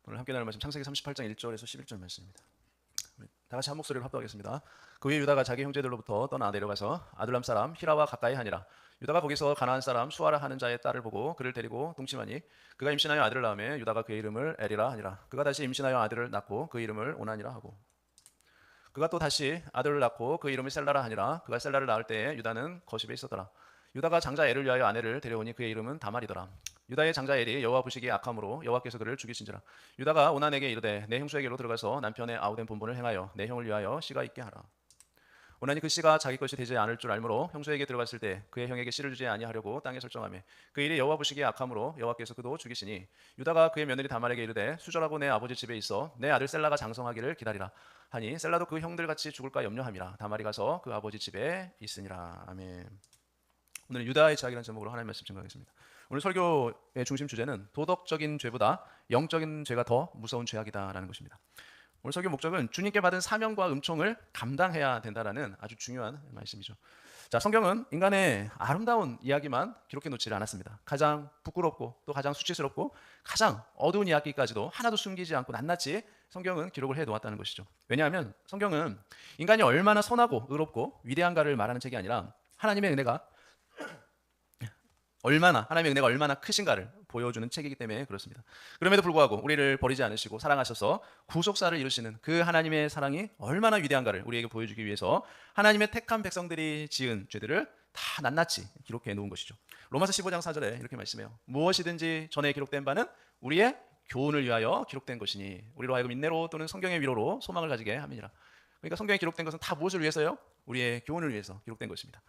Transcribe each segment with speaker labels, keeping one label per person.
Speaker 1: 오늘 함께 나눌 말씀 창세기 38장 1절에서 11절 말씀입니다. 우리 다 같이 한 목소리로 합독하겠습니다. 그 후에 유다가 자기 형제들로부터 떠나 내려가서 아둘람 사람 히라와 가까이 하니라. 유다가 거기서 가나안 사람 수아라 하는 자의 딸을 보고 그를 데리고 동침하니 그가 임신하여 아들을 낳으며 유다가 그의 이름을 에리라 하니라. 그가 다시 임신하여 아들을 낳고 그 이름을 오난이라 하고 그가 또 다시 아들을 낳고 그 이름을 셀라라 하니라. 그가 셀라를 낳을 때에 유다는 거십에 있었더라. 유다가 장자 엘을 위하여 아내를 데려오니 그의 이름은 다말이더라. 유다의 장자 엘이 여호와 보시기에 악함으로 여호와께서 그를 죽이신지라. 유다가 오난에게 이르되 내 형수에게로 들어가서 남편의 아우된 본분을 행하여 내 형을 위하여 씨가 있게 하라. 오난이 그 씨가 자기 것이 되지 않을 줄 알므로 형수에게 들어갔을 때 그의 형에게 씨를 주지 아니하려고 땅에 설정하며 그 일이 여호와 보시기에 악함으로 여호와께서 그도 죽이시니 유다가 그의 며느리 다말에게 이르되 수절하고 내 아버지 집에 있어 내 아들 셀라가 장성하기를 기다리라 하니 셀라도 그 형들같이 죽을까 염려함이라. 다말이 가서 그 아버지 집에 있으니라. 아멘. 오늘 유다의 죄악이라는 제목으로 하나님의 말씀 증거하겠습니다. 오늘 설교의 중심 주제는 도덕적인 죄보다 영적인 죄가 더 무서운 죄악이다라는 것입니다. 오늘 설교 목적은 주님께 받은 사명과 은총을 감당해야 된다라는 아주 중요한 말씀이죠. 자, 성경은 인간의 아름다운 이야기만 기록해 놓지를 않았습니다. 가장 부끄럽고 또 가장 수치스럽고 가장 어두운 이야기까지도 하나도 숨기지 않고 낱낱이 성경은 기록을 해 놓았다는 것이죠. 왜냐하면 성경은 인간이 얼마나 선하고 의롭고 위대한가를 말하는 책이 아니라 하나님의 은혜가 얼마나 크신가를 보여주는 책이기 때문에 그렇습니다. 그럼에도 불구하고 우리를 버리지 않으시고 사랑하셔서 구속사를 이루시는 그 하나님의 사랑이 얼마나 위대한가를 우리에게 보여주기 위해서 하나님의 택한 백성들이 지은 죄들을 다 낱낱이 기록해 놓은 것이죠. 로마서 15장 4절에 이렇게 말씀해요. 무엇이든지 전에 기록된 바는 우리의 교훈을 위하여 기록된 것이니 우리로 하여금 인내로 또는 성경의 위로로 소망을 가지게 함이니라. 그러니까 성경에 기록된 것은 다 무엇을 위해서요? 우리의 교훈을 위해서 기록된 것입니다.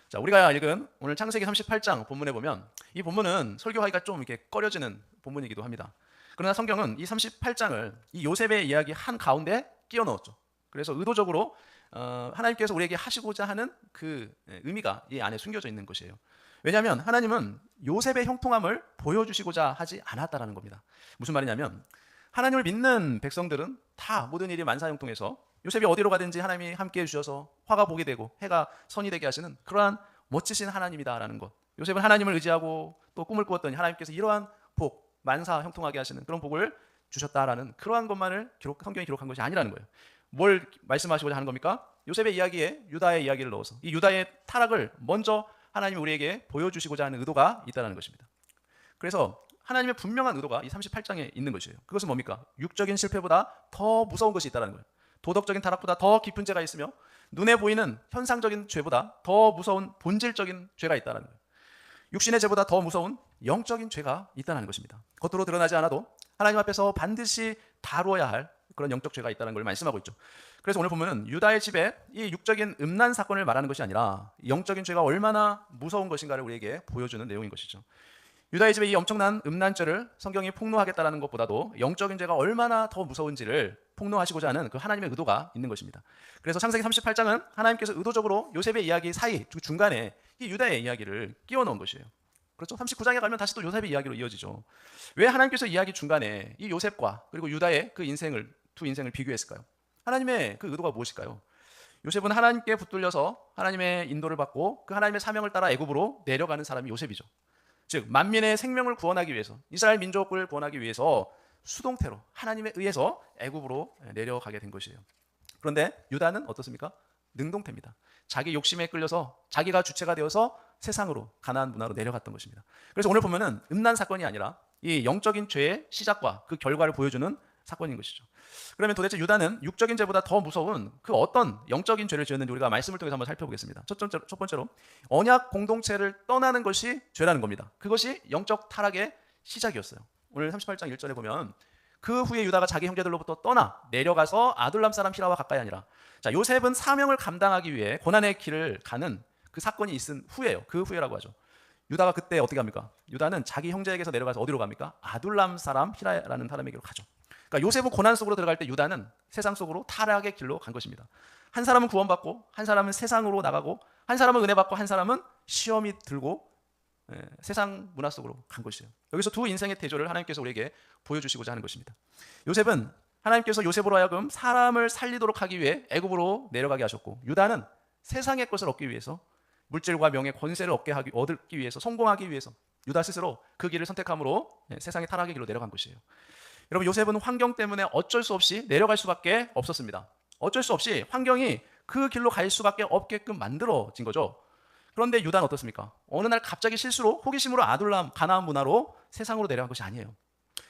Speaker 1: 자, 우리가 읽은 오늘 창세기 38장 본문에 보면 이 본문은 설교하기가 좀 이렇게 꺼려지는 본문이기도 합니다. 그러나 성경은 이 38장을 이 요셉의 이야기 한 가운데 끼워 넣었죠. 그래서 의도적으로 하나님께서 우리에게 하시고자 하는 그 의미가 이 안에 숨겨져 있는 것이에요. 왜냐하면 하나님은 요셉의 형통함을 보여주시고자 하지 않았다라는 겁니다. 무슨 말이냐면 하나님을 믿는 백성들은 다 모든 일이 만사형통해서 요셉이 어디로 가든지 하나님이 함께해 주셔서 화가 복이 되고 해가 선이 되게 하시는 그러한 멋지신 하나님이다라는 것. 요셉은 하나님을 의지하고 또 꿈을 꾸었더니 하나님께서 이러한 복, 만사 형통하게 하시는 그런 복을 주셨다라는 그러한 것만을 성경이 기록한 것이 아니라는 거예요. 뭘 말씀하시고자 하는 겁니까? 요셉의 이야기에 유다의 이야기를 넣어서 이 유다의 타락을 먼저 하나님이 우리에게 보여주시고자 하는 의도가 있다는 것입니다. 그래서 하나님의 분명한 의도가 이 38장에 있는 것이에요. 그것은 뭡니까? 육적인 실패보다 더 무서운 것이 있다는 거예요. 도덕적인 타락보다 더 깊은 죄가 있으며 눈에 보이는 현상적인 죄보다 더 무서운 본질적인 죄가 있다는 거예요. 육신의 죄보다 더 무서운 영적인 죄가 있다는 것입니다. 겉으로 드러나지 않아도 하나님 앞에서 반드시 다루어야 할 그런 영적 죄가 있다는 걸 말씀하고 있죠. 그래서 오늘 보면은 유다의 집에 이 육적인 음란 사건을 말하는 것이 아니라 영적인 죄가 얼마나 무서운 것인가를 우리에게 보여주는 내용인 것이죠. 유다의 집에 이 엄청난 음란죄를 성경이 폭로하겠다는 것보다도 영적인 죄가 얼마나 더 무서운지를 폭로하시고자 하는 그 하나님의 의도가 있는 것입니다. 그래서 창세기 38장은 하나님께서 의도적으로 요셉의 이야기 사이 중간에 이 유다의 이야기를 끼워 넣은 것이에요. 그렇죠? 39장에 가면 다시 또 요셉의 이야기로 이어지죠. 왜 하나님께서 이야기 중간에 이 요셉과 그리고 유다의 그 두 인생을 비교했을까요? 하나님의 그 의도가 무엇일까요? 요셉은 하나님께 붙들려서 하나님의 인도를 받고 그 하나님의 사명을 따라 애굽으로 내려가는 사람이 요셉이죠. 즉 만민의 생명을 구원하기 위해서 이스라엘 민족을 구원하기 위해서 수동태로 하나님에 의해서 애굽으로 내려가게 된 것이에요. 그런데 유다는 어떻습니까? 능동태입니다. 자기 욕심에 끌려서 자기가 주체가 되어서 세상으로 가나안 문화로 내려갔던 것입니다. 그래서 오늘 보면은 음란 사건이 아니라 이 영적인 죄의 시작과 그 결과를 보여주는 사건인 것이죠. 그러면 도대체 유다는 육적인 죄보다 더 무서운 그 어떤 영적인 죄를 지었는지 우리가 말씀을 통해서 한번 살펴보겠습니다. 첫 번째로 언약 공동체를 떠나는 것이 죄라는 겁니다. 그것이 영적 타락의 시작이었어요. 오늘 38장 1절에 보면 그 후에 유다가 자기 형제들로부터 떠나 내려가서 아둘람 사람 히라와 가까이 하니라. 자, 요셉은 사명을 감당하기 위해 고난의 길을 가는 그 사건이 있은 후에요. 그 후에라고 하죠. 유다가 그때 어떻게 합니까? 유다는 자기 형제에게서 내려가서 어디로 갑니까? 아둘람 사람 히라라는 사람에게로 가죠. 그러니까 요셉은 고난 속으로 들어갈 때 유다는 세상 속으로 타락의 길로 간 것입니다. 한 사람은 구원받고 한 사람은 세상으로 나가고 한 사람은 은혜 받고 한 사람은 시험이 들고 세상 문화 속으로 간 것이에요. 여기서 두 인생의 태조를 하나님께서 우리에게 보여주시고자 하는 것입니다. 요셉은 하나님께서 요셉으로 하여금 사람을 살리도록 하기 위해 애굽으로 내려가게 하셨고 유다는 세상의 것을 얻기 위해서 물질과 명예, 권세를 얻기 위해서 성공하기 위해서 유다 스스로 그 길을 선택함으로 세상의 타락의 길로 내려간 것이에요. 여러분 요셉은 환경 때문에 어쩔 수 없이 내려갈 수밖에 없었습니다. 어쩔 수 없이 환경이 그 길로 갈 수밖에 없게끔 만들어진 거죠. 그런데 유다는 어떻습니까? 어느 날 갑자기 실수로 호기심으로 아둘람 가나안 문화로 세상으로 내려간 것이 아니에요.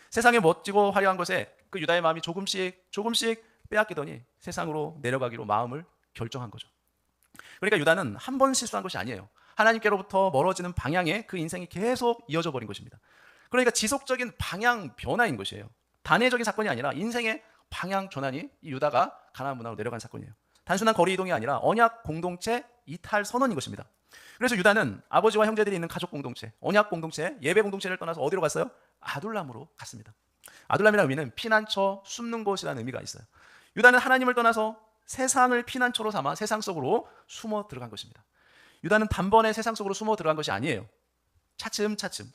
Speaker 1: 세상에 멋지고 화려한 것에 그 유다의 마음이 조금씩 빼앗기더니 세상으로 내려가기로 마음을 결정한 거죠. 그러니까 유다는 한 번 실수한 것이 아니에요. 하나님께로부터 멀어지는 방향에 그 인생이 계속 이어져 버린 것입니다. 그러니까 지속적인 방향 변화인 것이에요. 단회적인 사건이 아니라 인생의 방향 전환이 이 유다가 가나안 문화로 내려간 사건이에요. 단순한 거리 이동이 아니라 언약 공동체 이탈 선언인 것입니다. 그래서 유다는 아버지와 형제들이 있는 가족 공동체, 언약 공동체, 예배 공동체를 떠나서 어디로 갔어요? 아둘람으로 갔습니다. 아둘람이라는 의미는 피난처, 숨는 곳이라는 의미가 있어요. 유다는 하나님을 떠나서 세상을 피난처로 삼아 세상 속으로 숨어 들어간 것입니다. 유다는 단번에 세상 속으로 숨어 들어간 것이 아니에요. 차츰차츰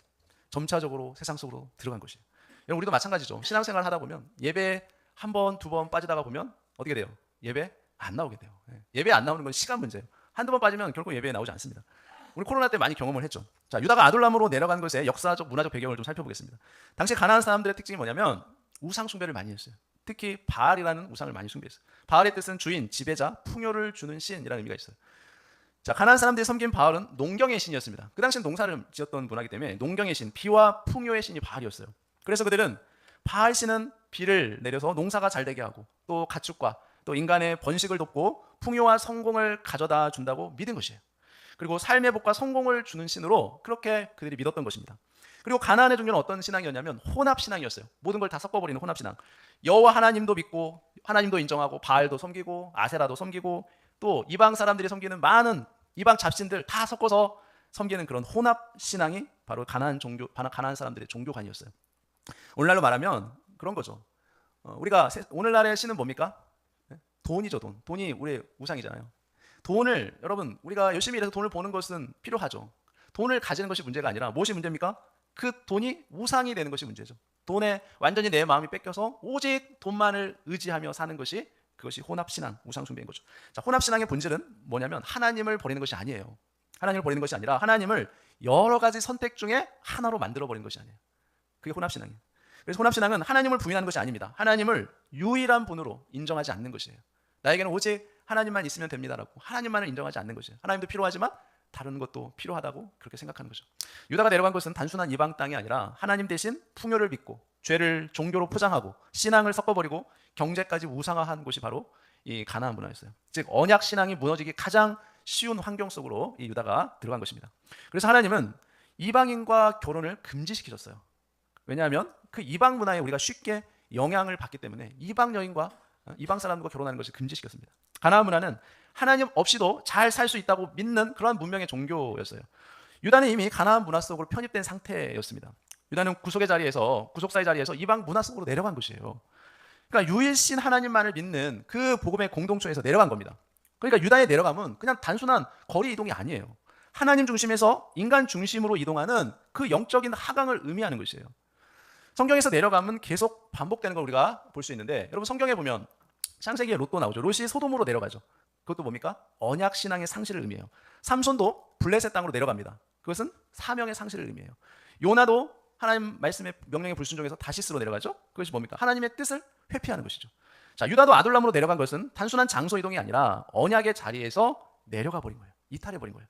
Speaker 1: 점차적으로 세상 속으로 들어간 것이에요. 여러분 우리도 마찬가지죠. 신앙생활 하다 보면 예배 한 번, 두 번 빠지다가 보면 어떻게 돼요? 예배 안 나오게 돼요. 예배 안 나오는 건 시간 문제예요. 한두 번 빠지면 결국 예배에 나오지 않습니다. 우리 코로나 때 많이 경험을 했죠. 자, 유다가 아둘람으로 내려간 것의 역사적, 문화적 배경을 좀 살펴보겠습니다. 당시 가나안 사람들의 특징이 뭐냐면 우상 숭배를 많이 했어요. 특히 바알이라는 우상을 많이 숭배했어요. 바알의 뜻은 주인, 지배자, 풍요를 주는 신이라는 의미가 있어요. 자, 가나안 사람들이 섬긴 바알은 농경의 신이었습니다. 그 당시엔 농사를 지었던 문화이기 때문에 농경의 신, 비와 풍요의 신이 바알이었어요. 그래서 그들은 바알 신은 비를 내려서 농사가 잘 되게 하고 또 가축과 또 인간의 번식을 돕고 풍요와 성공을 가져다 준다고 믿은 것이에요. 그리고 삶의 복과 성공을 주는 신으로 그렇게 그들이 믿었던 것입니다. 그리고 가나안의 종교는 어떤 신앙이었냐면 혼합신앙이었어요. 모든 걸 다 섞어버리는 혼합신앙. 여호와 하나님도 믿고 하나님도 인정하고 바알도 섬기고 아세라도 섬기고 또 이방 사람들이 섬기는 많은 이방 잡신들 다 섞어서 섬기는 그런 혼합신앙이 바로 가나안 사람들의 종교관이었어요. 오늘날로 말하면 그런 거죠. 우리가 오늘날의 신은 뭡니까? 돈이죠. 돈이 우리의 우상이잖아요. 돈을 여러분 우리가 열심히 일해서 돈을 버는 것은 필요하죠. 돈을 가지는 것이 문제가 아니라 무엇이 문제입니까? 그 돈이 우상이 되는 것이 문제죠. 돈에 완전히 내 마음이 뺏겨서 오직 돈만을 의지하며 사는 것이 그것이 혼합신앙, 우상숭배인 거죠. 자, 혼합신앙의 본질은 뭐냐면 하나님을 버리는 것이 아니에요. 하나님을 버리는 것이 아니라 하나님을 여러 가지 선택 중에 하나로 만들어버리는 것이 아니에요. 그게 혼합신앙이에요. 그래서 혼합신앙은 하나님을 부인하는 것이 아닙니다. 하나님을 유일한 분으로 인정하지 않는 것이에요. 나에게는 오직 하나님만 있으면 됩니다라고 하나님만을 인정하지 않는 것이에요. 하나님도 필요하지만 다른 것도 필요하다고 그렇게 생각하는 거죠. 유다가 내려간 것은 단순한 이방 땅이 아니라 하나님 대신 풍요를 믿고 죄를 종교로 포장하고 신앙을 섞어버리고 경제까지 우상화한 곳이 바로 이 가나안 문화였어요. 즉 언약 신앙이 무너지기 가장 쉬운 환경 속으로 이 유다가 들어간 것입니다. 그래서 하나님은 이방인과 결혼을 금지시키셨어요. 왜냐하면 그 이방 문화에 우리가 쉽게 영향을 받기 때문에 이방 여인과 이방 사람과 결혼하는 것을 금지시켰습니다. 가나안 문화는 하나님 없이도 잘 살 수 있다고 믿는 그러한 문명의 종교였어요. 유다는 이미 가나안 문화 속으로 편입된 상태였습니다. 유다는 구속사의 자리에서 이방 문화 속으로 내려간 것이에요. 그러니까 유일신 하나님만을 믿는 그 복음의 공동체에서 내려간 겁니다. 그러니까 유다의 내려감은 그냥 단순한 거리 이동이 아니에요. 하나님 중심에서 인간 중심으로 이동하는 그 영적인 하강을 의미하는 것이에요. 성경에서 내려감은 계속 반복되는 걸 우리가 볼 수 있는데 여러분 성경에 보면 창세기에 롯도 나오죠. 롯이 소돔으로 내려가죠. 그것도 뭡니까? 언약 신앙의 상실을 의미해요. 삼손도 블레셋 땅으로 내려갑니다. 그것은 사명의 상실을 의미해요. 요나도 하나님 말씀의 명령에 불순종해서 다시스로 내려가죠. 그것이 뭡니까? 하나님의 뜻을 회피하는 것이죠. 자, 유다도 아둘람으로 내려간 것은 단순한 장소 이동이 아니라 언약의 자리에서 내려가 버린 거예요. 이탈해 버린 거예요.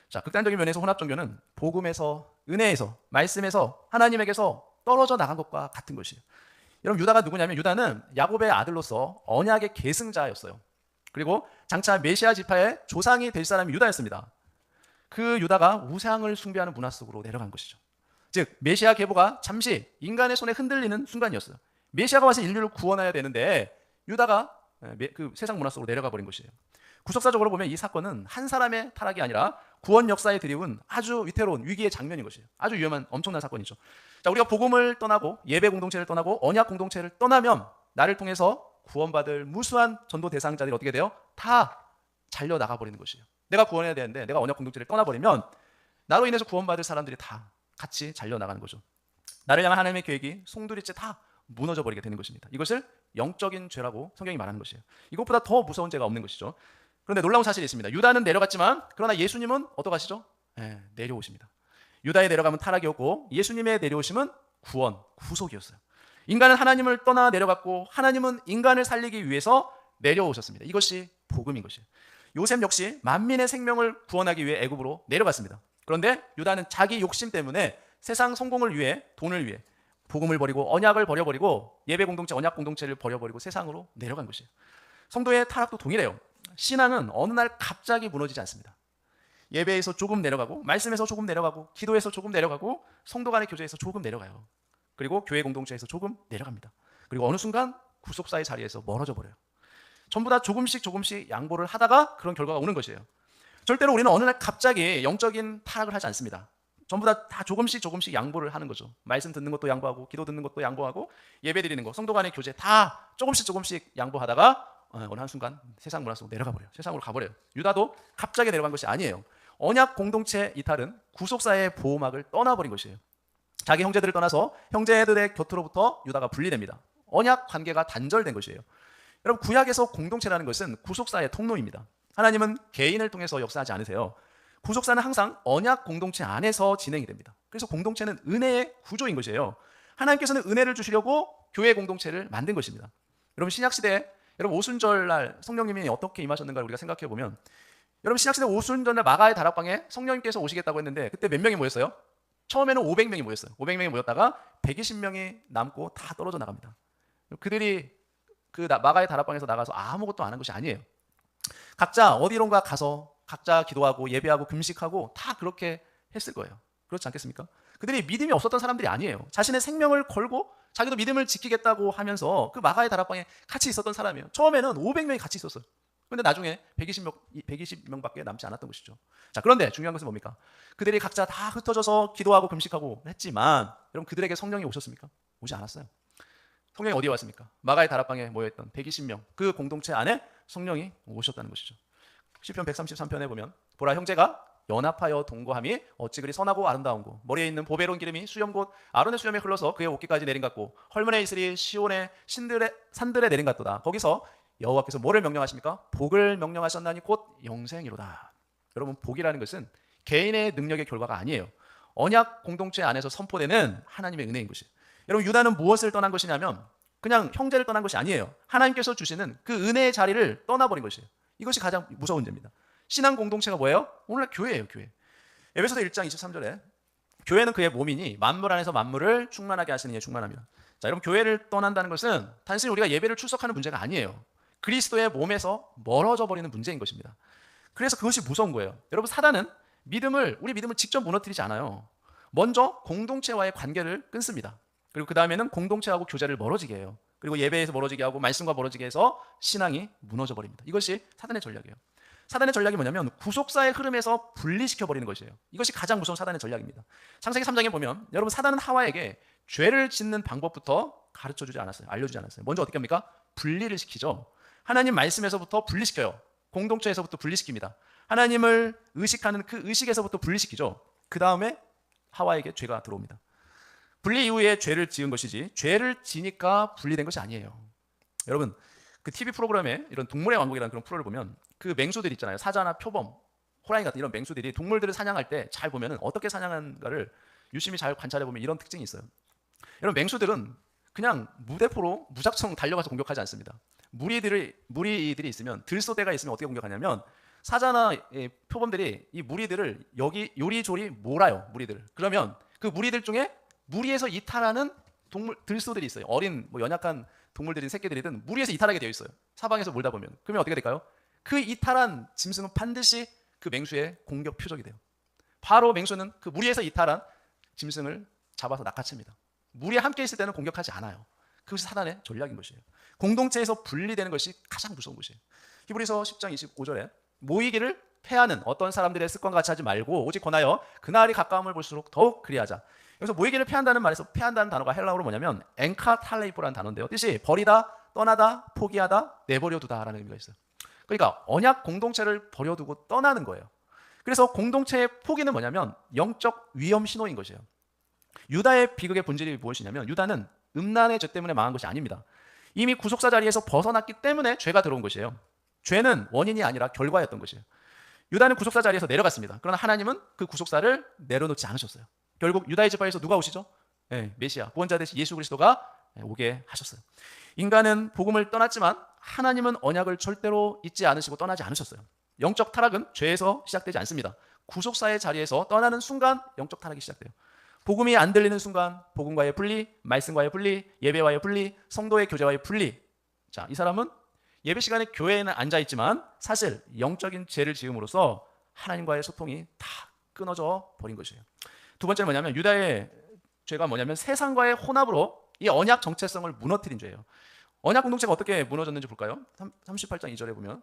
Speaker 1: 자, 극단적인 면에서 혼합 종교는 복음에서, 은혜에서, 말씀에서, 하나님에게서 떨어져 나간 것과 같은 것이에요. 여러분 유다가 누구냐면 유다는 야곱의 아들로서 언약의 계승자였어요. 그리고 장차 메시아 지파의 조상이 될 사람이 유다였습니다. 그 유다가 우상을 숭배하는 문화 속으로 내려간 것이죠. 즉 메시아 계보가 잠시 인간의 손에 흔들리는 순간이었어요. 메시아가 와서 인류를 구원해야 되는데 유다가 그 세상 문화 속으로 내려가 버린 것이에요. 구속사적으로 보면 이 사건은 한 사람의 타락이 아니라 구원 역사에 드리운 아주 위태로운 위기의 장면인 것이에요. 아주 위험한 엄청난 사건이죠. 자, 우리가 복음을 떠나고 예배 공동체를 떠나고 언약 공동체를 떠나면 나를 통해서 구원받을 무수한 전도 대상자들이 어떻게 돼요? 다 잘려 나가 버리는 것이에요. 내가 구원해야 되는데 내가 언약 공동체를 떠나버리면 나로 인해서 구원받을 사람들이 다 같이 잘려 나가는 거죠. 나를 향한 하나님의 계획이 송두리째 다 무너져 버리게 되는 것입니다. 이것을 영적인 죄라고 성경이 말하는 것이에요. 이것보다 더 무서운 죄가 없는 것이죠. 그런데 놀라운 사실이 있습니다. 유다는 내려갔지만 그러나 예수님은 어떠가시죠? 내려오십니다. 유다의 내려감은 타락이었고 예수님의 내려오심은 구원, 구속이었어요. 인간은 하나님을 떠나 내려갔고 하나님은 인간을 살리기 위해서 내려오셨습니다. 이것이 복음인 것이에요. 요셉 역시 만민의 생명을 구원하기 위해 애굽으로 내려갔습니다. 그런데 유다는 자기 욕심 때문에 세상 성공을 위해, 돈을 위해 복음을 버리고 언약을 버려버리고 예배 공동체, 언약 공동체를 버려버리고 세상으로 내려간 것이에요. 성도의 타락도 동일해요. 신앙은 어느 날 갑자기 무너지지 않습니다. 예배에서 조금 내려가고, 말씀에서 조금 내려가고, 기도에서 조금 내려가고, 성도 간의 교제에서 조금 내려가요. 그리고 교회 공동체에서 조금 내려갑니다. 그리고 어느 순간 구속사의 자리에서 멀어져 버려요. 전부 다 조금씩 양보를 하다가 그런 결과가 오는 것이에요. 절대로 우리는 어느 날 갑자기 영적인 타락을 하지 않습니다. 전부 다 조금씩 양보를 하는 거죠. 말씀 듣는 것도 양보하고, 기도 듣는 것도 양보하고, 예배 드리는 거, 성도 간의 교제 다 조금씩 양보하다가 어느 한순간 세상 문화 속으로 내려가 버려요. 세상으로 가버려요. 유다도 갑자기 내려간 것이 아니에요. 언약 공동체 이탈은 구속사의 보호막을 떠나버린 것이에요. 자기 형제들을 떠나서 형제들의 곁으로부터 유다가 분리됩니다. 언약 관계가 단절된 것이에요. 여러분, 구약에서 공동체라는 것은 구속사의 통로입니다. 하나님은 개인을 통해서 역사하지 않으세요. 구속사는 항상 언약 공동체 안에서 진행이 됩니다. 그래서 공동체는 은혜의 구조인 것이에요. 하나님께서는 은혜를 주시려고 교회 공동체를 만든 것입니다. 여러분, 신약시대에 여러분 오순절날 성령님이 어떻게 임하셨는가를 우리가 생각해 보면, 여러분 신약시대 오순절날 마가의 다락방에 성령님께서 오시겠다고 했는데 그때 몇 명이 모였어요? 처음에는 500명이 모였어요. 500명이 모였다가 120명이 남고 다 떨어져 나갑니다. 그들이 그 마가의 다락방에서 나가서 아무것도 안 한 것이 아니에요. 각자 어디론가 가서 각자 기도하고 예배하고 금식하고 다 그렇게 했을 거예요. 그렇지 않겠습니까? 그들이 믿음이 없었던 사람들이 아니에요. 자신의 생명을 걸고 자기도 믿음을 지키겠다고 하면서 그 마가의 다락방에 같이 있었던 사람이에요. 처음에는 500명이 같이 있었어요. 그런데 나중에 120명밖에 남지 않았던 것이죠. 자, 그런데 중요한 것은 뭡니까? 그들이 각자 다 흩어져서 기도하고 금식하고 했지만, 여러분, 그들에게 성령이 오셨습니까? 오지 않았어요. 성령이 어디에 왔습니까? 마가의 다락방에 모여있던 120명, 그 공동체 안에 성령이 오셨다는 것이죠. 시편 133편에 보면, 보라, 형제가 연합하여 동거함이 어찌 그리 선하고 아름다운고, 머리에 있는 보배로운 기름이 수염 곧 아론의 수염에 흘러서 그의 어깨까지 내린 같고, 헐문의 이슬이 시온의 산들에 내린 같도다. 거기서 여호와께서 뭐를 명령하십니까? 복을 명령하셨나니 곧 영생이로다. 여러분, 복이라는 것은 개인의 능력의 결과가 아니에요. 언약 공동체 안에서 선포되는 하나님의 은혜인 것이에요. 여러분, 유다는 무엇을 떠난 것이냐면 그냥 형제를 떠난 것이 아니에요. 하나님께서 주시는 그 은혜의 자리를 떠나버린 것이에요. 이것이 가장 무서운 죄입니다. 신앙 공동체가 뭐예요? 오늘날 교회예요. 교회. 에베소서 1장 23절에 교회는 그의 몸이니 만물 안에서 만물을 충만하게 하시는 이에 충만합니다. 자, 여러분, 교회를 떠난다는 것은 단순히 우리가 예배를 출석하는 문제가 아니에요. 그리스도의 몸에서 멀어져 버리는 문제인 것입니다. 그래서 그것이 무서운 거예요. 여러분, 사단은 우리 믿음을 직접 무너뜨리지 않아요. 먼저 공동체와의 관계를 끊습니다. 그리고 그 다음에는 공동체하고 교제를 멀어지게 해요. 그리고 예배에서 멀어지게 하고 말씀과 멀어지게 해서 신앙이 무너져 버립니다. 이것이 사단의 전략이에요. 사단의 전략이 뭐냐면 구속사의 흐름에서 분리시켜 버리는 것이에요. 이것이 가장 무서운 사단의 전략입니다. 창세기 3장에 보면, 여러분, 사단은 하와에게 죄를 짓는 방법부터 가르쳐주지 않았어요. 알려주지 않았어요. 먼저 어떻게 합니까? 분리를 시키죠. 하나님 말씀에서부터 분리시켜요. 공동체에서부터 분리시킵니다. 하나님을 의식하는 그 의식에서부터 분리시키죠. 그 다음에 하와에게 죄가 들어옵니다. 분리 이후에 죄를 지은 것이지, 죄를 지니까 분리된 것이 아니에요. 여러분, 그 TV 프로그램에 이런 동물의 왕국이라는 그런 프로를 보면 그 맹수들 있잖아요. 사자나 표범, 호랑이 같은 이런 맹수들이 동물들을 사냥할 때 잘 보면은 어떻게 사냥하는가를 유심히 잘 관찰해 보면 이런 특징이 있어요. 여러분, 맹수들은 그냥 무대포로 무작정 달려가서 공격하지 않습니다. 무리들이 있으면, 들소대가 있으면 어떻게 공격하냐면 사자나 표범들이 이 무리들을 여기 요리조리 몰아요. 무리들을. 그러면 그 무리들 중에 무리에서 이탈하는 들소들이 있어요. 어린 연약한 동물들인 새끼들이든 무리에서 이탈하게 되어 있어요. 사방에서 몰다 보면. 그러면 어떻게 될까요? 그 이탈한 짐승은 반드시 그 맹수의 공격 표적이 돼요. 바로 맹수는 그 무리에서 이탈한 짐승을 잡아서 낚아챕니다. 무리에 함께 있을 때는 공격하지 않아요. 그것이 사단의 전략인 것이에요. 공동체에서 분리되는 것이 가장 무서운 것이에요. 히브리서 10장 25절에 모이기를 패하는 어떤 사람들의 습관과 같이 하지 말고 오직 권하여 그날이 가까움을 볼수록 더욱 그리하자. 여기서 모이기를 패한다는 말에서 패한다는 단어가 헬라어로 뭐냐면 엔카탈레이포라는 단어인데요. 뜻이 버리다, 떠나다, 포기하다, 내버려두다라는 의미가 있어요. 그러니까 언약 공동체를 버려두고 떠나는 거예요. 그래서 공동체의 포기는 뭐냐면 영적 위험 신호인 것이에요. 유다의 비극의 본질이 무엇이냐면 유다는 음란의 죄 때문에 망한 것이 아닙니다. 이미 구속사 자리에서 벗어났기 때문에 죄가 들어온 것이에요. 죄는 원인이 아니라 결과였던 것이에요. 유다는 구속사 자리에서 내려갔습니다. 그러나 하나님은 그 구속사를 내려놓지 않으셨어요. 결국 유다의 지파에서 누가 오시죠? 네, 메시아, 구원자 되신 예수 그리스도가 오게 하셨어요. 인간은 복음을 떠났지만 하나님은 언약을 절대로 잊지 않으시고 떠나지 않으셨어요. 영적 타락은 죄에서 시작되지 않습니다. 구속사의 자리에서 떠나는 순간 영적 타락이 시작돼요. 복음이 안 들리는 순간 복음과의 분리, 말씀과의 분리, 예배와의 분리, 성도의 교제와의 분리. 자, 이 사람은 예배 시간에 교회에는 앉아 있지만 사실 영적인 죄를 지음으로써 하나님과의 소통이 다 끊어져 버린 것이에요. 두 번째는 뭐냐면 유다의 죄가 뭐냐면 세상과의 혼합으로 이 언약 정체성을 무너뜨린 죄예요. 언약 공동체가 어떻게 무너졌는지 볼까요? 38장 2절에 보면,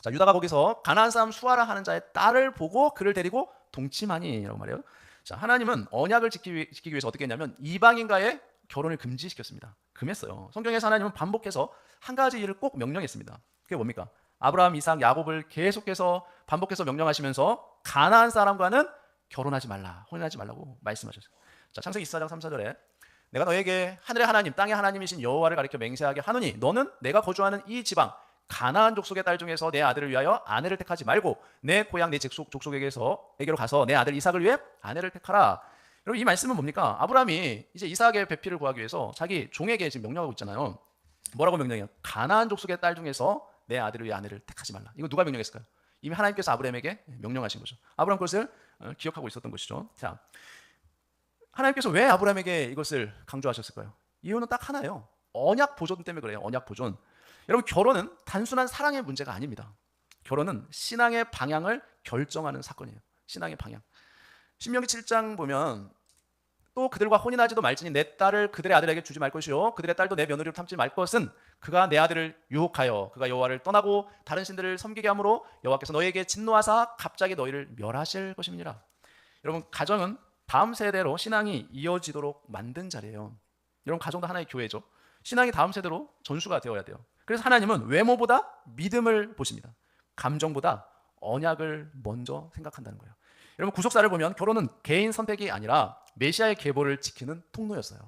Speaker 1: 자, 유다가 거기서 가나안 사람 수아라 하는 자의 딸을 보고 그를 데리고 동침하니라고 말해요. 자, 하나님은 언약을 지키기 위해서 어떻게 했냐면 이방인과의 결혼을 금지시켰습니다. 금했어요. 성경에서 하나님은 반복해서 한 가지 일을 꼭 명령했습니다. 그게 뭡니까? 아브라함, 이삭, 야곱을 계속해서 반복해서 명령하시면서 가나안 사람과는 결혼하지 말라, 혼인하지 말라고 말씀하셨어요. 자, 창세기 24장 3, 4절에 내가 너에게 하늘의 하나님, 땅의 하나님이신 여호와를 가리켜 맹세하게 하노니 너는 내가 거주하는 이 지방 가나안 족속의 딸 중에서 내 아들을 위하여 아내를 택하지 말고 내 고향 내 족속에게로 가서 내 아들 이삭을 위해 아내를 택하라. 여러분, 이 말씀은 뭡니까? 아브라함이 이제 이삭의 배필을 구하기 위해서 자기 종에게 지금 명령하고 있잖아요. 뭐라고 명령해요? 가나안 족속의 딸 중에서 내 아들을 위해 아내를 택하지 말라. 이거 누가 명령했을까요? 이미 하나님께서 아브라함에게 명령하신 거죠. 아브라함 그것을 기억하고 있었던 것이죠. 자, 하나님께서 왜 아브라함에게 이것을 강조하셨을까요? 이유는 딱 하나예요. 언약 보존 때문에 그래요. 언약 보존. 여러분, 결혼은 단순한 사랑의 문제가 아닙니다. 결혼은 신앙의 방향을 결정하는 사건이에요. 신앙의 방향. 신명기 7장 보면 또 그들과 혼인하지도 말지니 내 딸을 그들의 아들에게 주지 말 것이요 그들의 딸도 내 며느리로 삼지 말 것은 그가 내 아들을 유혹하여 그가 여호와를 떠나고 다른 신들을 섬기게 함으로 여호와께서 너희에게 진노하사 갑자기 너희를 멸하실 것임이니라. 여러분, 가정은 다음 세대로 신앙이 이어지도록 만든 자리예요. 여러분, 가정도 하나의 교회죠. 신앙이 다음 세대로 전수가 되어야 돼요. 그래서 하나님은 외모보다 믿음을 보십니다. 감정보다 언약을 먼저 생각한다는 거예요. 여러분, 구속사를 보면 결혼은 개인 선택이 아니라 메시아의 계보를 지키는 통로였어요.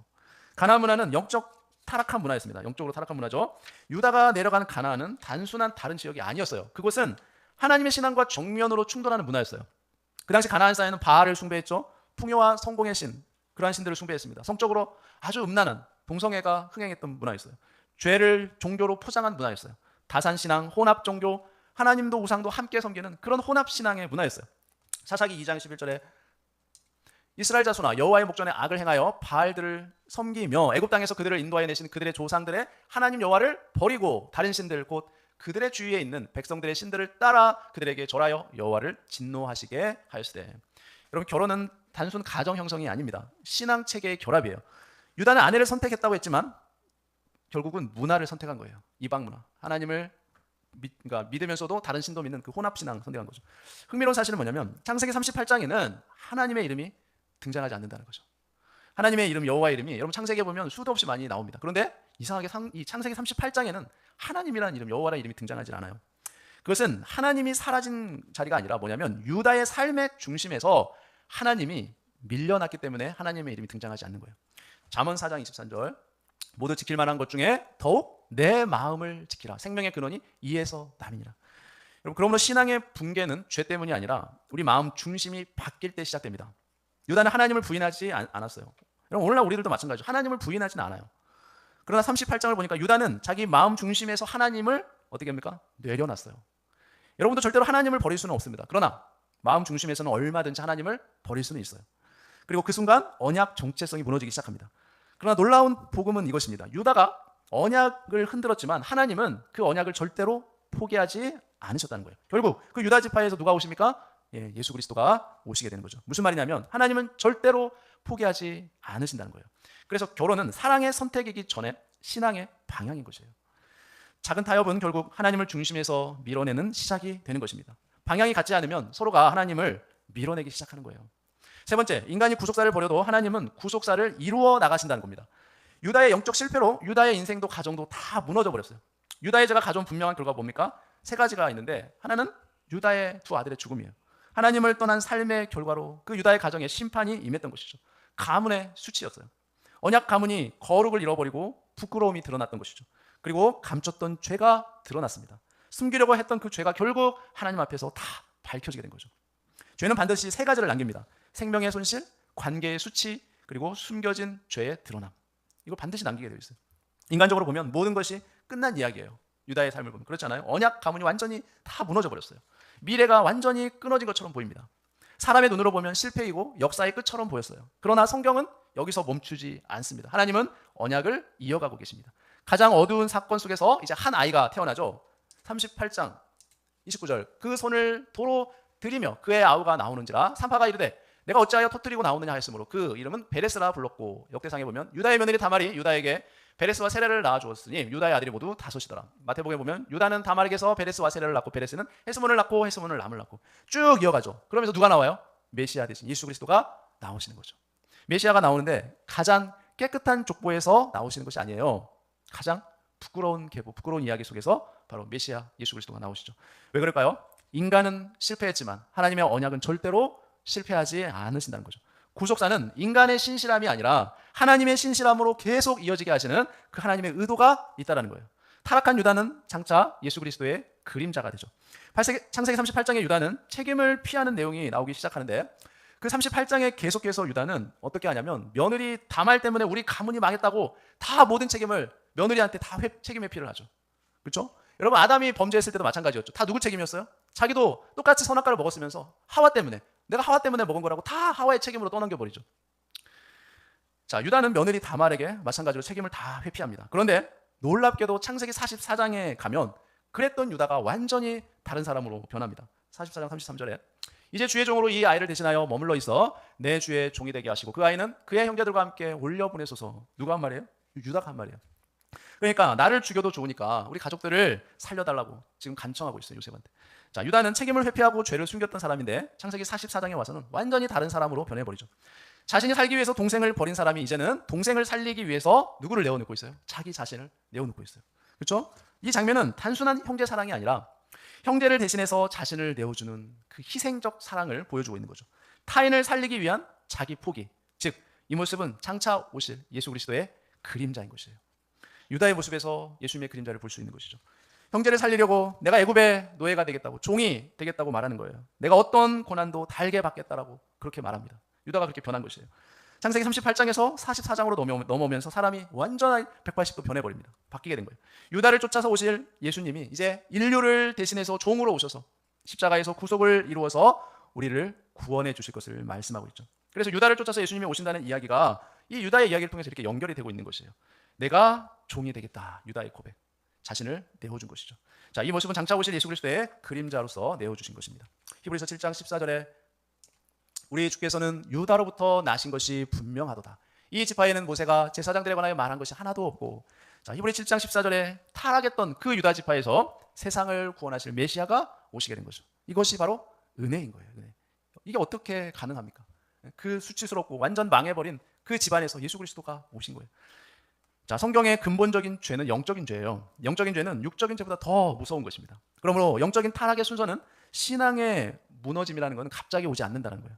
Speaker 1: 가나안 문화는 영적 타락한 문화였습니다. 영적으로 타락한 문화죠. 유다가 내려간 가나안은 단순한 다른 지역이 아니었어요. 그곳은 하나님의 신앙과 정면으로 충돌하는 문화였어요. 그 당시 가나안 사회는 바알을 숭배했죠. 풍요와 성공의 신, 그러한 신들을 숭배했습니다. 성적으로 아주 음란한 동성애가 흥행했던 문화였어요. 죄를 종교로 포장한 문화였어요. 다산신앙, 혼합종교, 하나님도 우상도 함께 섬기는 그런 혼합신앙의 문화였어요. 사사기 2장 11절에 이스라엘 자손아 여호와의 목전에 악을 행하여 바알들을 섬기며 애굽 땅에서 그들을 인도하여 내신 그들의 조상들의 하나님 여호와를 버리고 다른 신들 곧 그들의 주위에 있는 백성들의 신들을 따라 그들에게 절하여 여호와를 진노하시게 하였으되. 여러분, 결혼은 단순 가정 형성이 아닙니다. 신앙 체계의 결합이에요. 유다는 아내를 선택했다고 했지만 결국은 문화를 선택한 거예요. 이방 문화. 하나님을 믿으면서도 다른 신도 믿는 그 혼합신앙 선택한 거죠. 흥미로운 사실은 뭐냐면 창세기 38장에는 하나님의 이름이 등장하지 않는다는 거죠. 하나님의 이름, 여호와의 이름이 여러분 창세기에 보면 수도 없이 많이 나옵니다. 그런데 이상하게 이 창세기 38장에는 하나님이라는 이름, 여호와라는 이름이 등장하지 않아요. 그것은 하나님이 사라진 자리가 아니라 뭐냐면 유다의 삶의 중심에서 하나님이 밀려났기 때문에 하나님의 이름이 등장하지 않는 거예요. 잠언 4장 23절 모두 지킬 만한 것 중에 더욱 내 마음을 지키라. 생명의 근원이 이에서 남이니라. 여러분, 그러므로 신앙의 붕괴는 죄 때문이 아니라 우리 마음 중심이 바뀔 때 시작됩니다. 유다는 하나님을 부인하지 않았어요. 여러분, 오늘날 우리들도 마찬가지죠. 하나님을 부인하지는 않아요. 그러나 38장을 보니까 유다는 자기 마음 중심에서 하나님을 어떻게 합니까? 내려놨어요. 여러분도 절대로 하나님을 버릴 수는 없습니다. 그러나 마음 중심에서는 얼마든지 하나님을 버릴 수는 있어요. 그리고 그 순간 언약 정체성이 무너지기 시작합니다. 그러나 놀라운 복음은 이것입니다. 유다가 언약을 흔들었지만 하나님은 그 언약을 절대로 포기하지 않으셨다는 거예요. 결국 그 유다 지파에서 누가 오십니까? 예수 그리스도가 오시게 되는 거죠. 무슨 말이냐면 하나님은 절대로 포기하지 않으신다는 거예요. 그래서 결혼은 사랑의 선택이기 전에 신앙의 방향인 것이에요. 작은 타협은 결국 하나님을 중심에서 밀어내는 시작이 되는 것입니다. 방향이 같지 않으면 서로가 하나님을 밀어내기 시작하는 거예요. 세 번째, 인간이 구속사를 버려도 하나님은 구속사를 이루어 나가신다는 겁니다. 유다의 영적 실패로 유다의 인생도 가정도 다 무너져 버렸어요. 유다의 죄가 가져온 분명한 결과가 뭡니까? 세 가지가 있는데 하나는 유다의 두 아들의 죽음이에요. 하나님을 떠난 삶의 결과로 그 유다의 가정에 심판이 임했던 것이죠. 가문의 수치였어요. 언약 가문이 거룩을 잃어버리고 부끄러움이 드러났던 것이죠. 그리고 감췄던 죄가 드러났습니다. 숨기려고 했던 그 죄가 결국 하나님 앞에서 다 밝혀지게 된 거죠. 죄는 반드시 세 가지를 남깁니다. 생명의 손실, 관계의 수치, 그리고 숨겨진 죄의 드러남. 이걸 반드시 남기게 되어 있어요. 인간적으로 보면 모든 것이 끝난 이야기예요. 유다의 삶을 보면 그렇잖아요. 언약 가문이 완전히 다 무너져 버렸어요. 미래가 완전히 끊어진 것처럼 보입니다. 사람의 눈으로 보면 실패이고 역사의 끝처럼 보였어요. 그러나 성경은 여기서 멈추지 않습니다. 하나님은 언약을 이어가고 계십니다. 가장 어두운 사건 속에서 이제 한 아이가 태어나죠. 38장 29절 그 손을 도로 들이며 그의 아우가 나오는지라 산파가 이르되 내가 어찌하여 터뜨리고 나오느냐 하였으므로 그 이름은 베레스라 불렀고 역대상에 보면 유다의 며느리 다말이 유다에게 베레스와 세레를 낳아주었으니 유다의 아들이 모두 다섯이더라. 마태복음에 보면 유다는 다말에게서 베레스와 세레를 낳고 베레스는 헤스몬을 낳고 헤스몬을 람을 낳고 쭉 이어가죠. 그러면서 누가 나와요? 메시아 대신 예수 그리스도가 나오시는 거죠. 메시아가 나오는데 가장 깨끗한 족보에서 나오시는 것이 아니에요. 가장 부끄러운 계보, 부끄러운 이야기 속에서 바로 메시아 예수 그리스도가 나오시죠. 왜 그럴까요? 인간은 실패했지만 하나님의 언약은 절대로 실패하지 않으신다는 거죠. 구속사는 인간의 신실함이 아니라 하나님의 신실함으로 계속 이어지게 하시는 그 하나님의 의도가 있다는 거예요. 타락한 유다는 장차 예수 그리스도의 그림자가 되죠. 창세기 38장의 유다는 책임을 피하는 내용이 나오기 시작하는데 그 38장에 계속해서 유다는 어떻게 하냐면 며느리 다말 때문에 우리 가문이 망했다고 다 모든 책임을 며느리한테 다 책임 회피를 하죠. 그렇죠? 여러분 아담이 범죄했을 때도 마찬가지였죠. 다 누구 책임이었어요? 자기도 똑같이 선악과를 먹었으면서 하와 때문에 내가 하와 때문에 먹은 거라고 다 하와의 책임으로 떠넘겨버리죠. 자, 유다는 며느리 다말에게 마찬가지로 책임을 다 회피합니다. 그런데 놀랍게도 창세기 44장에 가면 그랬던 유다가 완전히 다른 사람으로 변합니다. 44장 33절에 이제 주의 종으로 이 아이를 대신하여 머물러 있어 내 주의 종이 되게 하시고 그 아이는 그의 형제들과 함께 올려보내소서. 누가 한 말이에요? 유다가 한 말이에요. 그러니까 나를 죽여도 좋으니까 우리 가족들을 살려달라고 지금 간청하고 있어요. 요셉한테. 자, 유다는 책임을 회피하고 죄를 숨겼던 사람인데 창세기 44장에 와서는 완전히 다른 사람으로 변해버리죠. 자신이 살기 위해서 동생을 버린 사람이 이제는 동생을 살리기 위해서 누구를 내어놓고 있어요? 자기 자신을 내어놓고 있어요. 그렇죠? 이 장면은 단순한 형제 사랑이 아니라 형제를 대신해서 자신을 내어주는 그 희생적 사랑을 보여주고 있는 거죠. 타인을 살리기 위한 자기 포기. 즉, 이 모습은 장차 오실 예수 그리스도의 그림자인 것이에요. 유다의 모습에서 예수님의 그림자를 볼 수 있는 것이죠. 형제를 살리려고 내가 애굽의 노예가 되겠다고, 종이 되겠다고 말하는 거예요. 내가 어떤 고난도 달게 받겠다라고 그렇게 말합니다. 유다가 그렇게 변한 것이에요. 창세기 38장에서 44장으로 넘어오면서 사람이 완전히 180도 변해버립니다. 바뀌게 된 거예요. 유다를 쫓아서 오실 예수님이 이제 인류를 대신해서 종으로 오셔서 십자가에서 구속을 이루어서 우리를 구원해 주실 것을 말씀하고 있죠. 그래서 유다를 쫓아서 예수님이 오신다는 이야기가 이 유다의 이야기를 통해서 이렇게 연결이 되고 있는 것이에요. 내가 종이 되겠다. 유다의 고백. 자신을 내어준 것이죠. 자, 이 모습은 장차 오실 예수 그리스도의 그림자로서 내어주신 것입니다. 히브리서 7장 14절에 우리 주께서는 유다로부터 나신 것이 분명하도다. 이 지파에는 모세가 제사장들에 관하여 말한 것이 하나도 없고, 자, 히브리 7장 14절에 타락했던 그 유다 지파에서 세상을 구원하실 메시아가 오시게 된 거죠. 이것이 바로 은혜인 거예요. 은혜. 이게 어떻게 가능합니까? 그 수치스럽고 완전 망해버린 그 집안에서 예수 그리스도가 오신 거예요. 자, 성경의 근본적인 죄는 영적인 죄예요. 영적인 죄는 육적인 죄보다 더 무서운 것입니다. 그러므로 영적인 타락의 순서는 신앙의 무너짐이라는 것은 갑자기 오지 않는다는 거예요.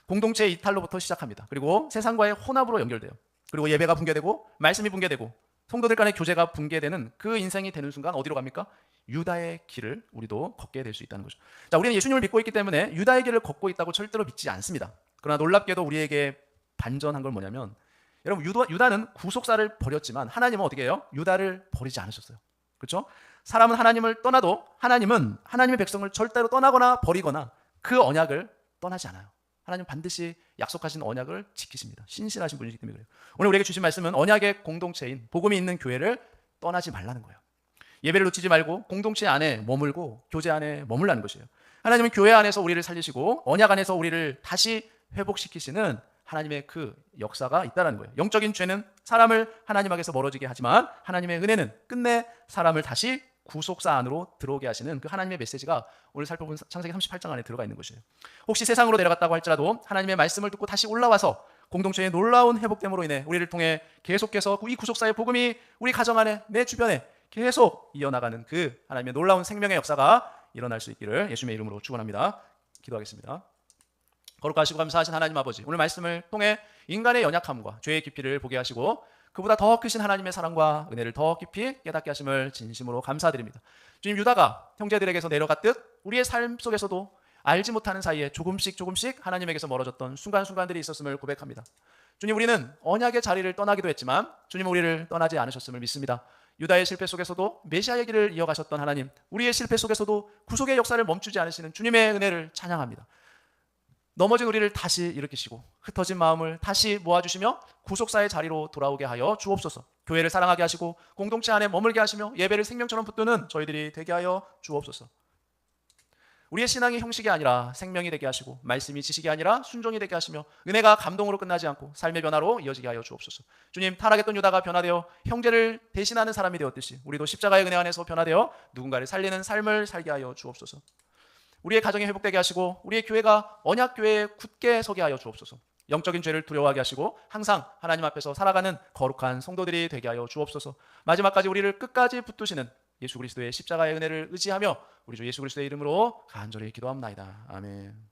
Speaker 1: 공동체의 이탈로부터 시작합니다. 그리고 세상과의 혼합으로 연결돼요. 그리고 예배가 붕괴되고 말씀이 붕괴되고 성도들 간의 교제가 붕괴되는 그 인생이 되는 순간 어디로 갑니까? 유다의 길을 우리도 걷게 될 수 있다는 거죠. 자, 우리는 예수님을 믿고 있기 때문에 유다의 길을 걷고 있다고 절대로 믿지 않습니다. 그러나 놀랍게도 우리에게 반전한 건 뭐냐면 여러분 유다는 구속사를 버렸지만 하나님은 어떻게 해요? 유다를 버리지 않으셨어요. 그렇죠? 사람은 하나님을 떠나도 하나님은 하나님의 백성을 절대로 떠나거나 버리거나 그 언약을 떠나지 않아요. 하나님 반드시 약속하신 언약을 지키십니다. 신실하신 분이기 때문에 그래요. 오늘 우리에게 주신 말씀은 언약의 공동체인 복음이 있는 교회를 떠나지 말라는 거예요. 예배를 놓치지 말고 공동체 안에 머물고 교제 안에 머물라는 것이에요. 하나님은 교회 안에서 우리를 살리시고 언약 안에서 우리를 다시 회복시키시는 하나님의 그 역사가 있다는 거예요. 영적인 죄는 사람을 하나님에게서 멀어지게 하지만 하나님의 은혜는 끝내 사람을 다시 구속사 안으로 들어오게 하시는 그 하나님의 메시지가 오늘 살펴본 창세기 38장 안에 들어가 있는 것이에요. 혹시 세상으로 내려갔다고 할지라도 하나님의 말씀을 듣고 다시 올라와서 공동체의 놀라운 회복됨으로 인해 우리를 통해 계속해서 이 구속사의 복음이 우리 가정 안에 내 주변에 계속 이어나가는 그 하나님의 놀라운 생명의 역사가 일어날 수 있기를 예수님의 이름으로 축원합니다. 기도하겠습니다. 거룩하시고 감사하신 하나님 아버지, 오늘 말씀을 통해 인간의 연약함과 죄의 깊이를 보게 하시고 그보다 더 크신 하나님의 사랑과 은혜를 더 깊이 깨닫게 하심을 진심으로 감사드립니다. 주님, 유다가 형제들에게서 내려갔듯 우리의 삶 속에서도 알지 못하는 사이에 조금씩 하나님에게서 멀어졌던 순간순간들이 있었음을 고백합니다. 주님, 우리는 언약의 자리를 떠나기도 했지만 주님 우리를 떠나지 않으셨음을 믿습니다. 유다의 실패 속에서도 메시아의 길을 이어가셨던 하나님, 우리의 실패 속에서도 구속의 역사를 멈추지 않으시는 주님의 은혜를 찬양합니다. 넘어진 우리를 다시 일으키시고 흩어진 마음을 다시 모아주시며 구속사의 자리로 돌아오게 하여 주옵소서. 교회를 사랑하게 하시고 공동체 안에 머물게 하시며 예배를 생명처럼 붙드는 저희들이 되게 하여 주옵소서. 우리의 신앙이 형식이 아니라 생명이 되게 하시고 말씀이 지식이 아니라 순종이 되게 하시며 은혜가 감동으로 끝나지 않고 삶의 변화로 이어지게 하여 주옵소서. 주님, 타락했던 유다가 변화되어 형제를 대신하는 사람이 되었듯이 우리도 십자가의 은혜 안에서 변화되어 누군가를 살리는 삶을 살게 하여 주옵소서. 우리의 가정이 회복되게 하시고 우리의 교회가 언약교회에 굳게 서게 하여 주옵소서. 영적인 죄를 두려워하게 하시고 항상 하나님 앞에서 살아가는 거룩한 성도들이 되게 하여 주옵소서. 마지막까지 우리를 끝까지 붙드시는 예수 그리스도의 십자가의 은혜를 의지하며 우리 주 예수 그리스도의 이름으로 간절히 기도합나이다. 아멘.